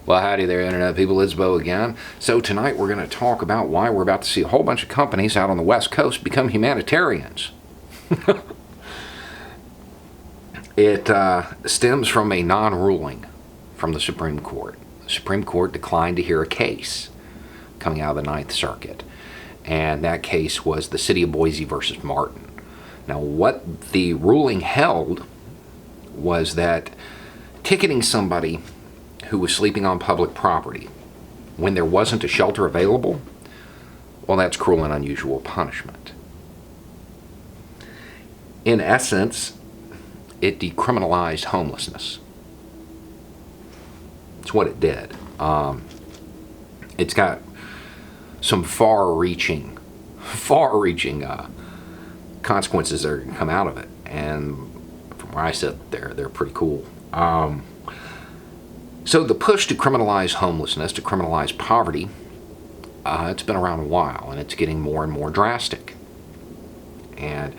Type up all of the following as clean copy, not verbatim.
Well, howdy there, Internet people. It's Bo again. So tonight we're going to talk about why we're about to see a whole bunch of companies out on the West Coast become humanitarians. It stems from a non-ruling from the Supreme Court. The Supreme Court declined to hear a case coming out of the Ninth Circuit, and that case was the City of Boise versus Martin. Now, what the ruling held was that ticketing somebody who was sleeping on public property when there wasn't a shelter available, well, that's cruel and unusual punishment. In essence, it decriminalized homelessness. It's what it did. It's got some far-reaching consequences that are going to come out of it, and from where I sit, they're pretty cool. So the push to criminalize homelessness, to criminalize poverty, it's been around a while, and it's getting more and more drastic. And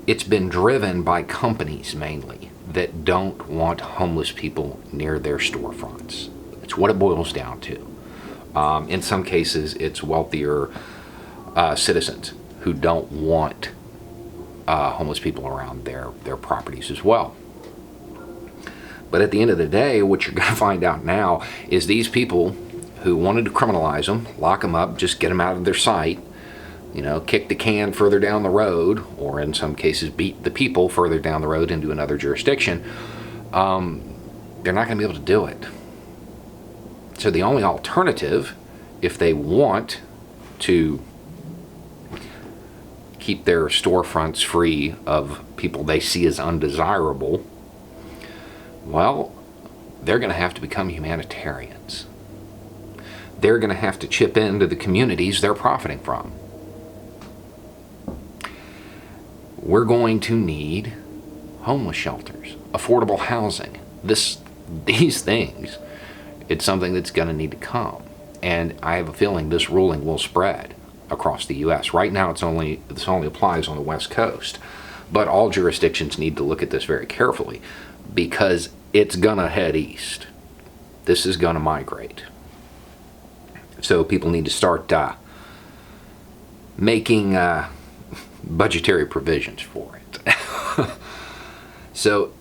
it's been driven by companies mainly that don't want homeless people near their storefronts. It's what it boils down to. In some cases, it's wealthier citizens who don't want homeless people around their properties as well. But at the end of the day, what you're going to find out now is these people who wanted to criminalize them, lock them up, just get them out of their sight, kick the can further down the road, or in some cases beat the people further down the road into another jurisdiction, they're not going to be able to do it. So the only alternative, if they want to keep their storefronts free of people they see as undesirable, well, they're going to have to become humanitarians. They're going to have to chip into the communities they're profiting from. We're going to need homeless shelters, affordable housing. These things, it's something that's going to need to come. And I have a feeling this ruling will spread across the U.S. Right now, this only applies on the West Coast. But all jurisdictions need to look at this very carefully, because it's going to head east. This is going to migrate. So people need to start making budgetary provisions for it. So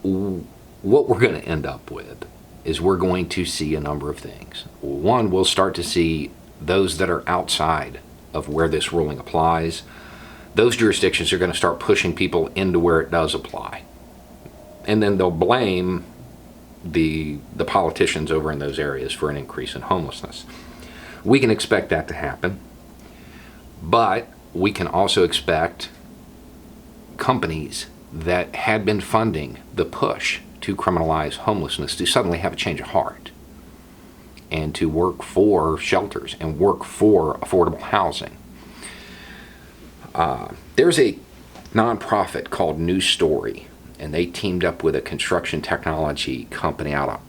what we're going to end up with is we're going to see a number of things. One, we'll start to see those that are outside of where this ruling applies. Those jurisdictions are going to start pushing people into where it does apply. And then they'll blame the politicians over in those areas for an increase in homelessness. We can expect that to happen, but we can also expect companies that had been funding the push to criminalize homelessness to suddenly have a change of heart and to work for shelters and work for affordable housing. There's a nonprofit called New Story, and they teamed up with a construction technology company out of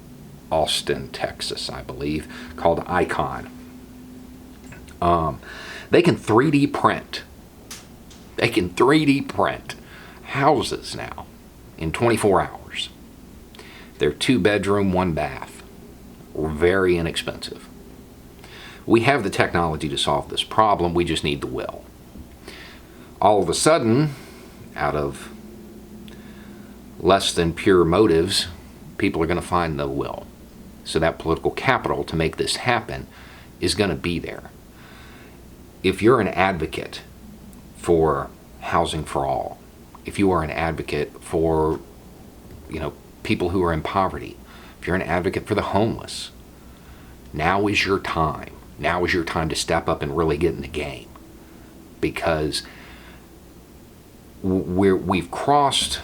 Austin, Texas, I believe, called Icon. They can 3D print. They can 3D print houses now in 24 hours. They're 2-bedroom, 1-bath. Very inexpensive. We have the technology to solve this problem. We just need the will. All of a sudden, out of less than pure motives, people are going to find the will. So that political capital to make this happen is going to be there. If you're an advocate for housing for all, if you are an advocate for, people who are in poverty, if you're an advocate for the homeless, now is your time. Now is your time to step up and really get in the game, because we've crossed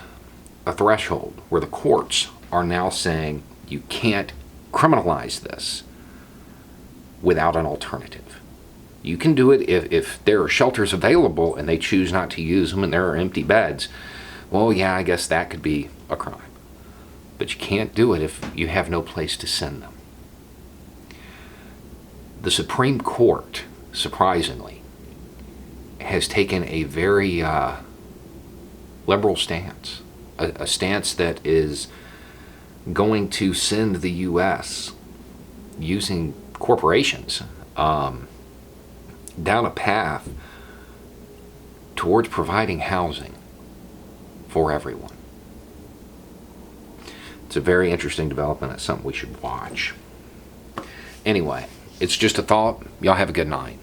a threshold where the courts are now saying you can't criminalize this without an alternative. You can do it if there are shelters available and they choose not to use them and there are empty beds. Well, yeah, I guess that could be a crime. But you can't do it if you have no place to send them. The Supreme Court, surprisingly, has taken a very liberal stance, a stance that is going to send the U.S. using corporations down a path towards providing housing for everyone. It's a very interesting development. It's something we should watch. Anyway, it's just a thought. Y'all have a good night.